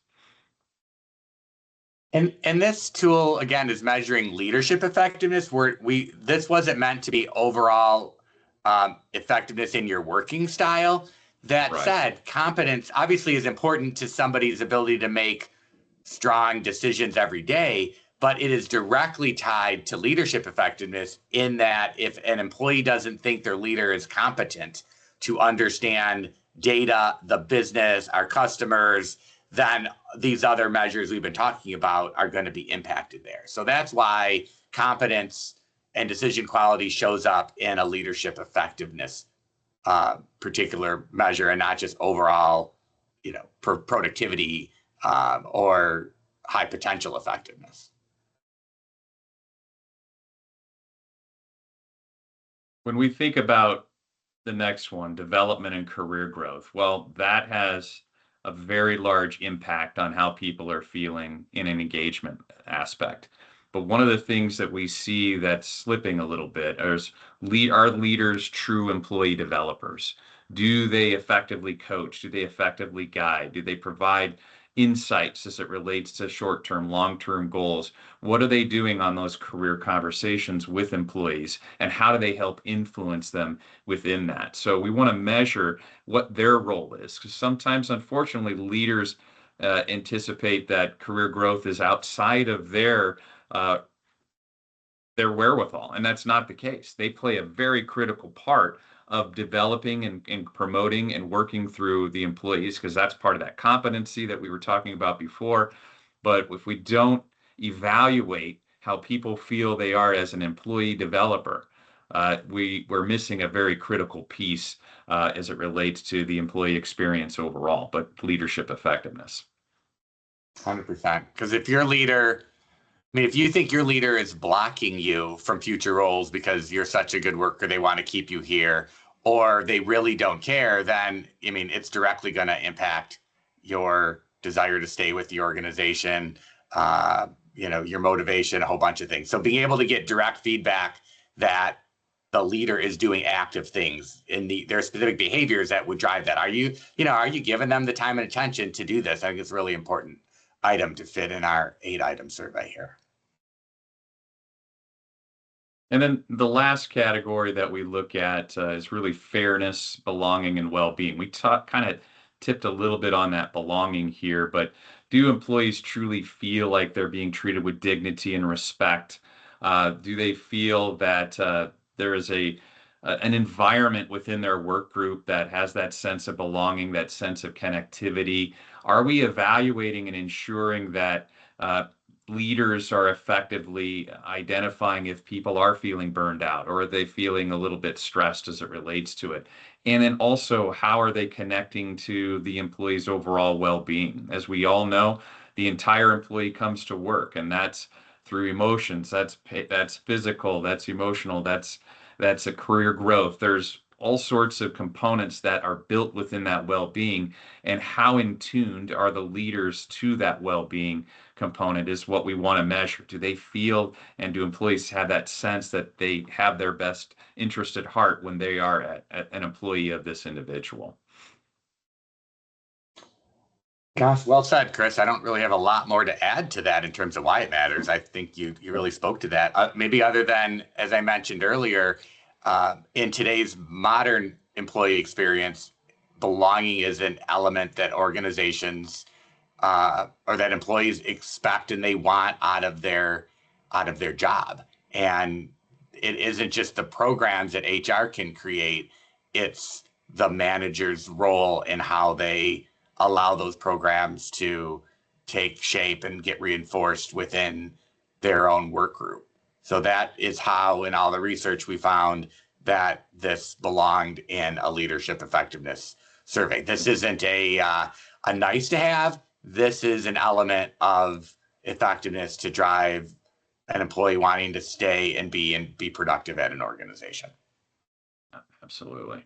And this tool again is measuring leadership effectiveness. This wasn't meant to be overall effectiveness in your working style. That Right. said, competence obviously is important to somebody's ability to make strong decisions every day, but it is directly tied to leadership effectiveness in that if an employee doesn't think their leader is competent to understand data, the business, our customers, then these other measures we've been talking about are going to be impacted there. So that's why competence and decision quality shows up in a leadership effectiveness particular measure, and not just overall, productivity or high potential effectiveness. When we think about the next one, development and career growth, well, that has a very large impact on how people are feeling in an engagement aspect. But one of the things that we see that's slipping a little bit is are leaders true employee developers? Do they effectively coach? Do they effectively guide? Do they provide insights as it relates to short-term, long-term goals? What are they doing on those career conversations with employees, and how do they help influence them within that? So we want to measure what their role is, because sometimes, unfortunately, leaders anticipate that career growth is outside of uh, their wherewithal, and that's not the case. They play a very critical part of developing and promoting and working through the employees, because that's part of that competency that we were talking about before. But if we don't evaluate how people feel they are as an employee developer, we're missing a very critical piece as it relates to the employee experience overall, but leadership effectiveness. 100%. Because if your leader, if you think your leader is blocking you from future roles because you're such a good worker, they want to keep you here, or they really don't care, then, it's directly going to impact your desire to stay with the organization, your motivation, a whole bunch of things. So being able to get direct feedback that the leader is doing active things in their specific behaviors that would drive that. Are you giving them the time and attention to do this? I think it's a really important item to fit in our 8-item survey here. And then the last category that we look at is really fairness, belonging, and well-being. We kind of tipped a little bit on that belonging here, but do employees truly feel like they're being treated with dignity and respect? Do they feel that there is an environment within their work group that has that sense of belonging, that sense of connectivity? Are we evaluating and ensuring that leaders are effectively identifying if people are feeling burned out, or are they feeling a little bit stressed as it relates to it? And then also, how are they connecting to the employee's overall well-being? As we all know, the entire employee comes to work, and that's through emotions, that's physical, that's emotional, that's a career growth. There's all sorts of components that are built within that well-being, and how in tuned are the leaders to that well-being component is what we want to measure. Do they feel, and do employees have that sense that they have their best interest at heart when they are an employee of this individual? Gosh, well said, Chris. I don't really have a lot more to add to that in terms of why it matters. I think you really spoke to that. Maybe other than, as I mentioned earlier, in today's modern employee experience, belonging is an element that organizations or that employees expect and they want out of their job. And it isn't just the programs that HR can create; it's the manager's role in how they allow those programs to take shape and get reinforced within their own work group. So that is how in all the research we found that this belonged in a leadership effectiveness survey. This isn't a nice to have. This is an element of effectiveness to drive an employee wanting to stay and be productive at an organization. Absolutely.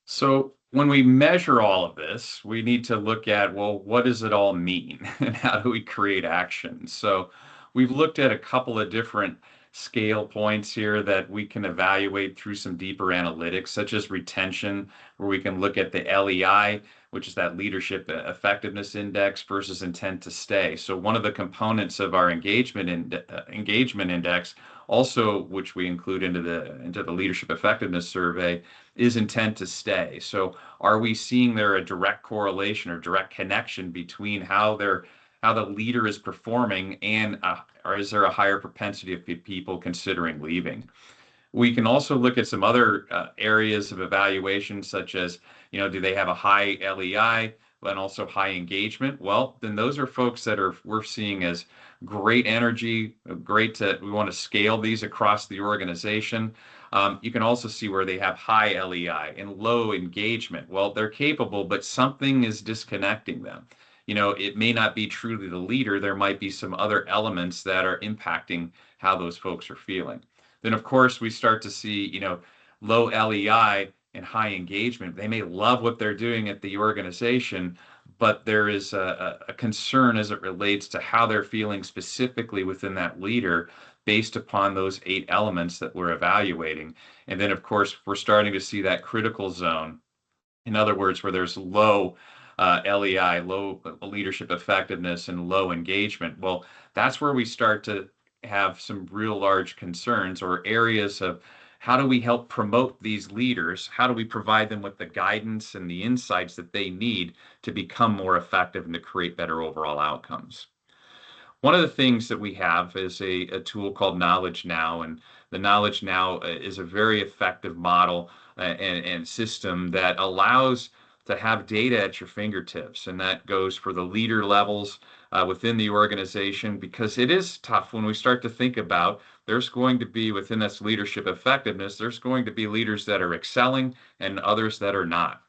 So when we measure all of this, we need to look at, well, what does it all mean and how do we create action? So we've looked at a couple of different scale points here that we can evaluate through some deeper analytics, such as retention, where we can look at the LEI, which is that leadership effectiveness index versus intent to stay. So one of the components of our engagement index, also which we include into the leadership effectiveness survey, is intent to stay. So are we seeing there a direct correlation or direct connection between how the leader is performing and or is there a higher propensity of people considering leaving? We can also look at some other areas of evaluation, such as, do they have a high LEI and also high engagement? Well, then those are folks that we're seeing as great energy, we want to scale these across the organization. You can also see where they have high LEI and low engagement. Well, they're capable, but something is disconnecting them. It may not be truly the leader. There might be some other elements that are impacting how those folks are feeling. Then, of course, we start to see, low LEI and high engagement. They may love what they're doing at the organization, but there is a concern as it relates to how they're feeling specifically within that leader based upon those 8 elements that we're evaluating. And then, of course, we're starting to see that critical zone. In other words, where there's low LEI, low leadership effectiveness, and low engagement. Well, that's where we start to have some real large concerns or areas of how do we help promote these leaders? How do we provide them with the guidance and the insights that they need to become more effective and to create better overall outcomes? One of the things that we have is a tool called Knowledge Now, and the Knowledge Now is a very effective model and system that allows to have data at your fingertips, and that goes for the leader levels within the organization, because it is tough when we start to think about there's going to be within this leadership effectiveness, there's going to be leaders that are excelling and others that are not.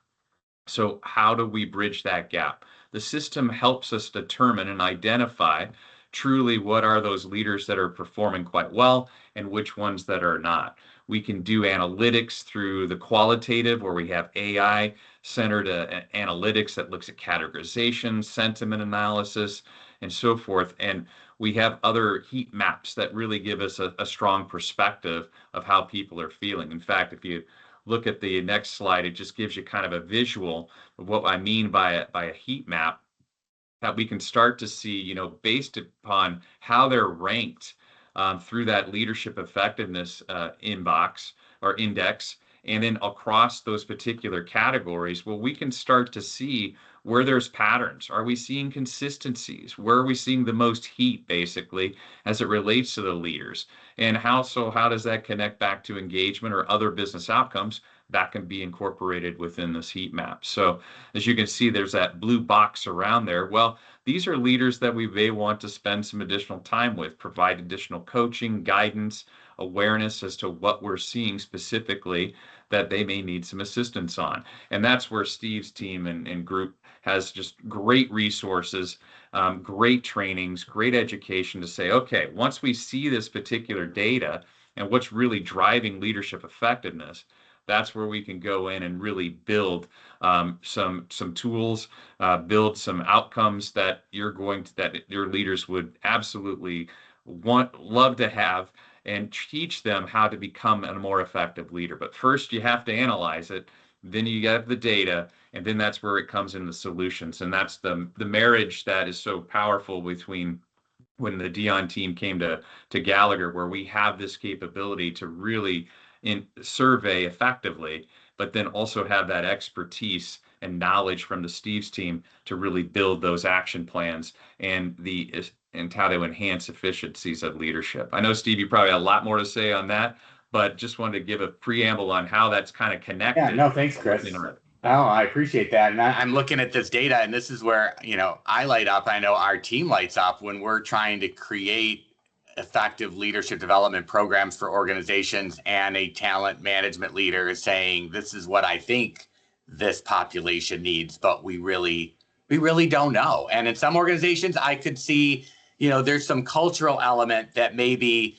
So how do we bridge that gap? The system helps us determine and identify truly what are those leaders that are performing quite well and which ones that are not. We can do analytics through the qualitative, where we have AI centered analytics that looks at categorization, sentiment analysis, and so forth. And we have other heat maps that really give us a strong perspective of how people are feeling. In fact, if you look at the next slide, it just gives you kind of a visual of what I mean by a heat map, that we can start to see, based upon how they're ranked through that leadership effectiveness inbox or index, and then across those particular categories, well, we can start to see where there's patterns. Are we seeing consistencies? Where are we seeing the most heat, basically, as it relates to the leaders? And how does that connect back to engagement or other business outcomes that can be incorporated within this heat map? So as you can see, there's that blue box around there. Well, these are leaders that we may want to spend some additional time with, provide additional coaching, guidance, awareness as to what we're seeing specifically that they may need some assistance on. And that's where Steve's team and group has just great resources, great trainings, great education to say, okay, once we see this particular data and what's really driving leadership effectiveness, that's where we can go in and really build some tools, build some outcomes that that your leaders would absolutely love to have, and teach them how to become a more effective leader. But first, you have to analyze it. Then you get the data, and then that's where it comes in the solutions. And that's the marriage that is so powerful between when the Dion team came to Gallagher, where we have this capability to really survey effectively, but then also have that expertise and knowledge from the Steve's team to really build those action plans and how to enhance efficiencies of leadership. I know, Steve, you probably have a lot more to say on that, but just wanted to give a preamble on how that's kind of connected. Yeah, no, thanks, Chris. Oh, I appreciate that. And I'm looking at this data, and this is where, I light up. I know our team lights up when we're trying to create effective leadership development programs for organizations, and a talent management leader is saying, this is what I think this population needs, but we really don't know. And in some organizations, I could see, there's some cultural element that maybe,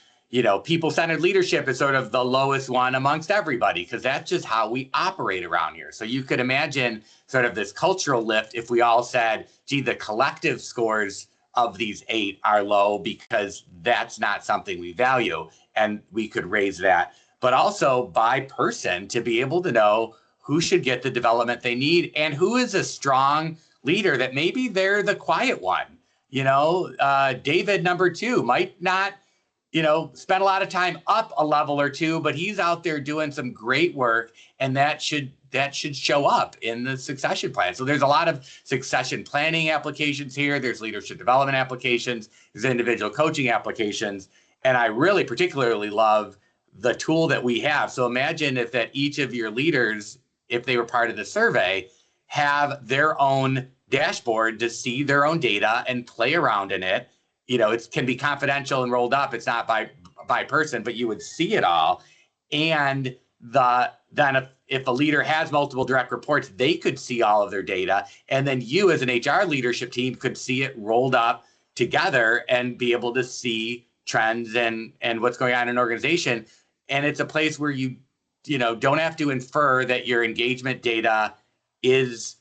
people-centered leadership is sort of the lowest one amongst everybody, because that's just how we operate around here. So you could imagine sort of this cultural lift if we all said, gee, the collective scores of these 8 are low because that's not something we value, and we could raise that. But also by person, to be able to know who should get the development they need and who is a strong leader that maybe they're the quiet one. David, number 2, might not, spend a lot of time up a level or 2, but he's out there doing some great work, and that should show up in the succession plan. So there's a lot of succession planning applications here. There's leadership development applications. There's individual coaching applications. And I really particularly love the tool that we have. So imagine if that each of your leaders, if they were part of the survey, have their own dashboard to see their own data and play around in it. It can be confidential and rolled up. It's not by person, but you would see it all. And then if a leader has multiple direct reports, they could see all of their data. And then you as an HR leadership team could see it rolled up together and be able to see trends and what's going on in an organization. And it's a place where you don't have to infer that your engagement data is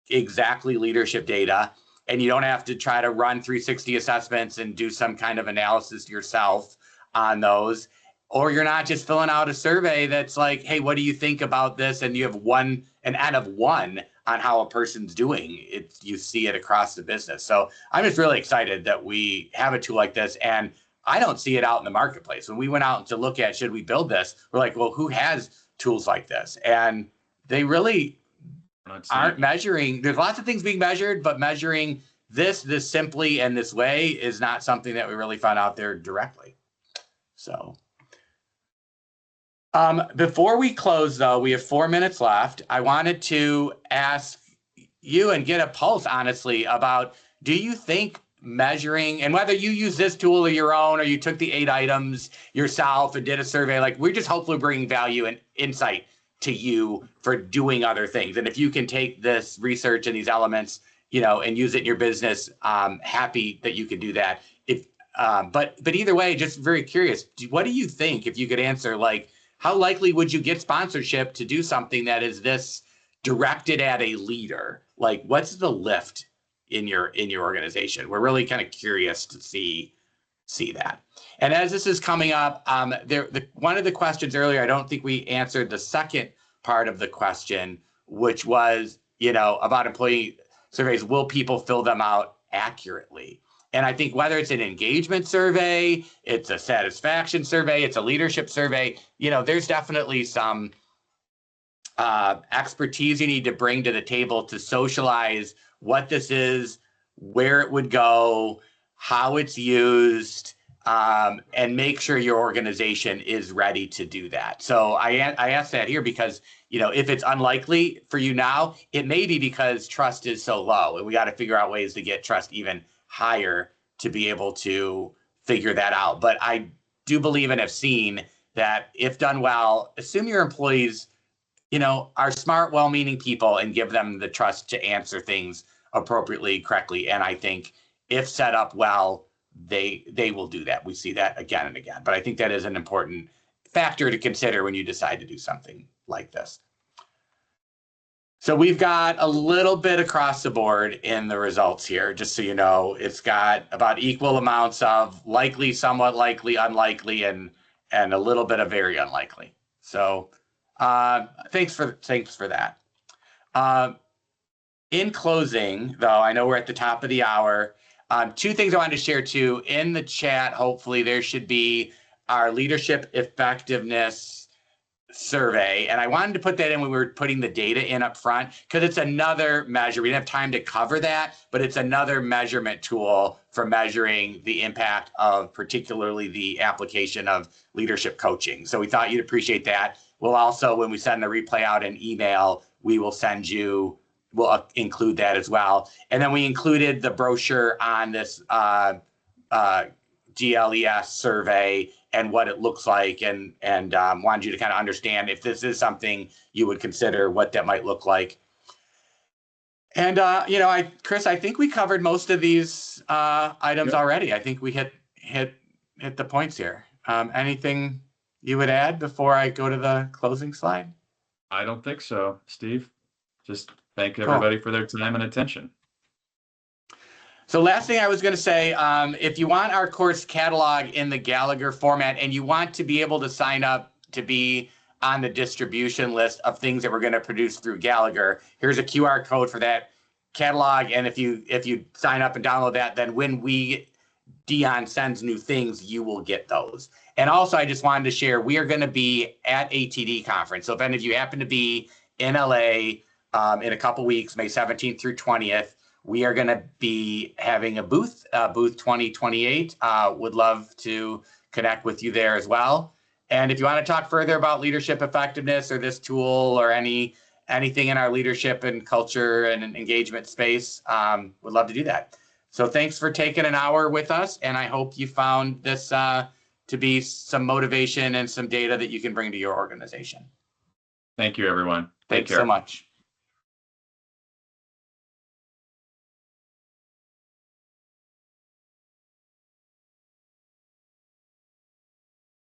exactly leadership data. And you don't have to try to run 360 assessments and do some kind of analysis yourself on those. Or you're not just filling out a survey that's like, hey, what do you think about this? And you have an N of 1 on how a person's doing. You see it across the business. So I'm just really excited that we have a tool like this. And I don't see it out in the marketplace. When we went out to look at, should we build this? We're like, well, who has tools like this? And they really aren't measuring. There's lots of things being measured, but measuring this simply and this way is not something that we really found out there directly. So before we close, though, we have 4 minutes left. I wanted to ask you and get a pulse, honestly, about, do you think measuring, and whether you use this tool or your own, or you took the 8 items yourself and did a survey, like, we're just hopefully bringing value and insight to you for doing other things. And if you can take this research and these elements, and use it in your business, happy that you can do that. But either way, just very curious, what do you think, if you could answer, like, how likely would you get sponsorship to do something that is this directed at a leader? Like, what's the lift in your organization? We're really kind of curious to see that. And as this is coming up, one of the questions earlier, I don't think we answered the second part of the question, which was, about employee surveys. Will people fill them out accurately? And I think whether it's an engagement survey, it's a satisfaction survey, it's a leadership survey, there's definitely some expertise you need to bring to the table to socialize what this is, where it would go, how it's used, and make sure your organization is ready to do that. So I ask that here because, if it's unlikely for you now, it may be because trust is so low, and we got to figure out ways to get trust even higher to be able to figure that out. But I do believe and have seen that if done well, assume your employees, are smart, well-meaning people, and give them the trust to answer things appropriately, correctly. And I think if set up well, they will do that. We see that again and again. But I think that is an important factor to consider when you decide to do something like this. So we've got a little bit across the board in the results here, just so you know. It's got about equal amounts of likely, somewhat likely, unlikely, and a little bit of very unlikely. So thanks for that. In closing, though, I know we're at the top of the hour. 2 things I wanted to share too. In the chat, hopefully there should be our leadership effectiveness survey. And I wanted to put that in when we were putting the data in up front, because it's another measure. We didn't have time to cover that, but it's another measurement tool for measuring the impact of particularly the application of leadership coaching. So we thought you'd appreciate that. We'll also, when we send the replay out in email, we'll include that as well. And then we included the brochure on this GLES survey and what it looks like, and wanted you to kind of understand if this is something you would consider, what that might look like. And Chris, I think we covered most of these items already. I think we hit the points here. Anything you would add before I go to the closing slide? I don't think so, Steve. Just thank everybody for their time and attention. So last thing I was going to say, if you want our course catalog in the Gallagher format and you want to be able to sign up to be on the distribution list of things that we're going to produce through Gallagher, here's a QR code for that catalog. And if you sign up and download that, then when Dion sends new things, you will get those. And also, I just wanted to share, we are going to be at ATD conference. So if any of you happen to be in LA in a couple weeks, May 17th through 20th, we are going to be having a booth 2028. Would love to connect with you there as well. And if you want to talk further about leadership effectiveness or this tool or anything in our leadership and culture and engagement space, would love to do that. So thanks for taking an hour with us. And I hope you found this to be some motivation and some data that you can bring to your organization. Thank you, everyone. Thanks so much.